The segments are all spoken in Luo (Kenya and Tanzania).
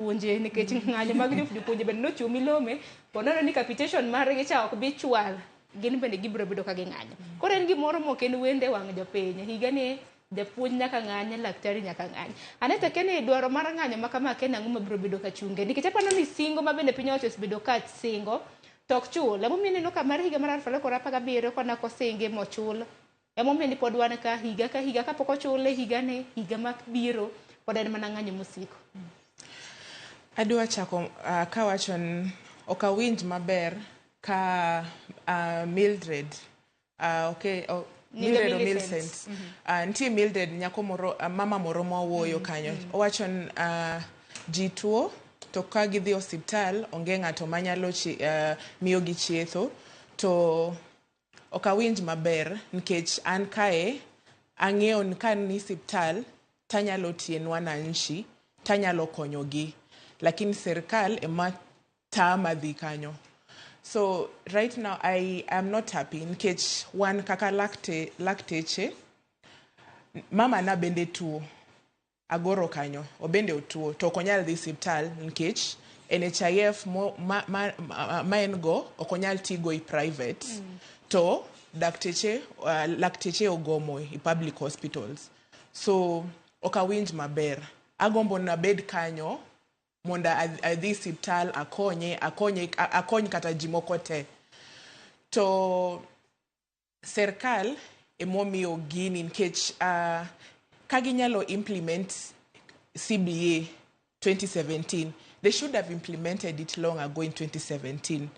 jopuonje nikech ng'anyo mag jopuonje bende nochumi lome ponono ni capitation margi cha ok bi chwal gin bende gibiro bedo ka ging'anyo. Koro en gimoro mok en wende wang' jopiny. Higa ni japuonj nyaka ng'any, laktari nyaka ng'any. Annette, keni dwaro mar ng'anyo ma kama ken ang'o mabiro bedo ka chunge nikech aparo ni singo ma bende piny owacho osebedo ka singo tok chul. Emomiyo ineno ka mar higa mar 2017 kona kosinge mochul. Emomiyo ni pod wan ka higa kapok ochule higa ni higa mabiro pod en mana ng'anyo mosiko. Adwa chako kawacho ni ok awinj maber ka Mildred Mildred o Millicent nitie Mildred nyako moro mama moro mawuoyo kanyo owacho ni ji tuo to ka gidhi osiptal onge ng'ato manyalo miyo gi chietho to ok awinj maber nikech an kae ang'eyo ni ka ni osiptal tanyalo tienwa wananchi tanyalo konyogi lakini serikal ema tama dhi kanyo. So right now I am not happy nikech wan kaka lakteche mama na bende tuo agoro kanyo obende otuo to okonyal dhi hospital nikech NHIF ma en go okonyal tigo i private to lakteche ogomo i public hospitals. So okawinj maber agombo na bed kanyo monda adhi hospital akony kata jimoko te to serikal emomiyo gini nikech kaginyalo implement CBA 2017 they should have implemented it long ago in 2017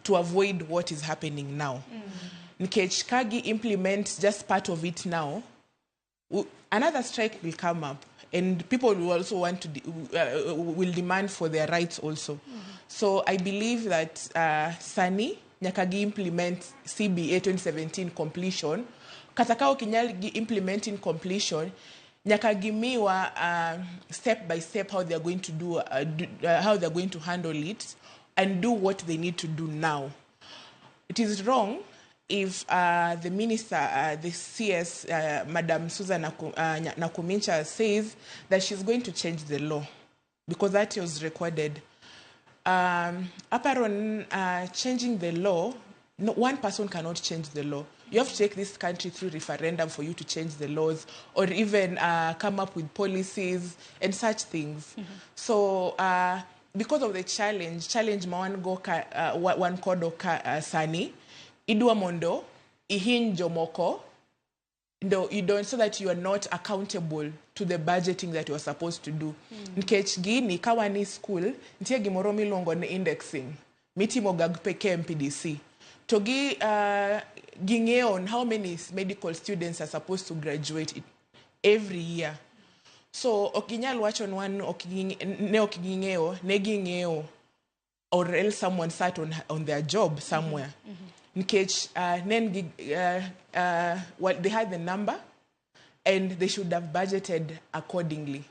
to avoid what is happening now. Nikech kagi implement just part of it now another strike will come up and people will also want to will demand for their rights also. So I believe that Sani nyakagi implement CBA 2017 completion katakao kinyal implementing completion nyakagi miwa step by step how they are going to do how they are going to handle it and do what they need to do now. It is wrong if the minister, the CS, Madam Susan Nakumincha says that she's going to change the law because that was recorded. Upon changing the law, no, one person cannot change the law. You have to take this country through referendum for you to change the laws or even come up with policies and such things. So because of the challenge one kodo Sani, idwa mondo ihinjo moko you don't so that you are not accountable to the budgeting that you are supposed to do. Nkech gini kawani school ntie gimoro milongo ni indexing mitimo gagpe KMPDC to ging'eyo on how many medical students are supposed to graduate every year. So okinyal wacho nwan oking'eyo ne ging'eyo or else someone sat on their job somewhere. Nkech they had the number and they should have budgeted accordingly.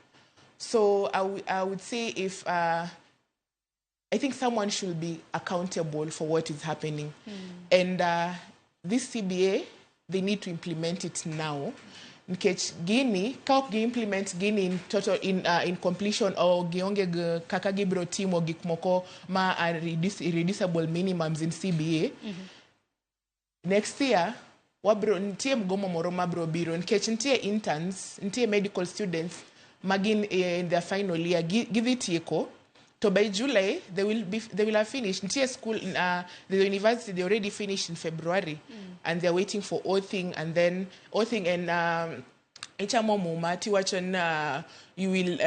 So I would say if I think someone should be accountable for what is happening. And this CBA, they need to implement it now. Nkech gini kaok gi implement gini in total in completion or gionge kaka gibro timo gik moko ma reducible minimums in CBA. Next year wabro ntie mgomo moro mabro biro nkech ntie interns ntie medical students magin in their final year gidhi tieko to by July they will have finished ntie school the university they already finished in February and they're waiting for oathing and then oathing and ichamo mumati wacho you will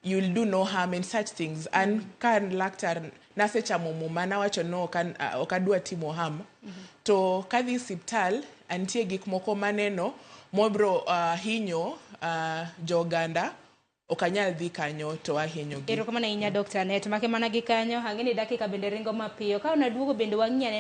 you will do no harm and such things and kan laktar nasechamo mumana wacho no kan okadwa timo harm to kadhi hospital antie gik moko maneno mobro hinyo joganda okanyal dhi kanyo to ahinyo gi. Ero kama na inya Dr. Annette make mana gi kanyo hangeni dakika bende ringo mapiyo ka unaduogo bende wang'ia